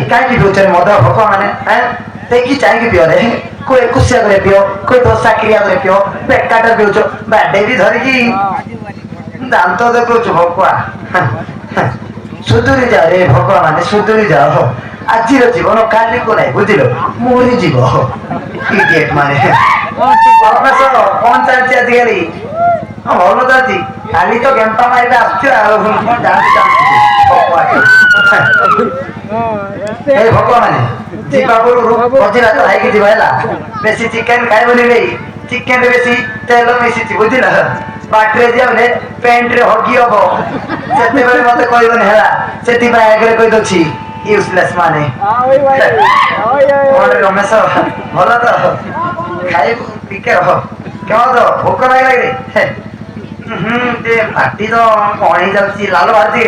कहीं पिउछ मद भोक मैंने देखी चाहिए पिओ रे कोई कुसिया करे पिओ कोई दोसा क्रिया करे पिओ बेकाटर पिउछ बाडे भी धरिकी दांत देखुच भकुआ सुधुरी जा रे भकुआ माने सुधुरी जाओ आज जीवन काली को नहीं बुझल मोरी जीव इडियट माने प्रोफेसर कौन चलती आजिकली भल चलती खाली तो गेंपा मारे भकुआ माने जीवा बजिला तो हाई जीवा बेसी चिकेन खाइबनी रे चिकेन बेसी तेल मिसी बुझल बाटरे जाबले पेंट रे हगी हबो सेते बेले मते कहबन हेला सेति बा आगे कहि दछि यूजलेस माने ओरे रमेश भलो तो खाइ टिके रह केम तो भूख लाग रे ते पार्टी तो कोणी जाउची लाल भाजी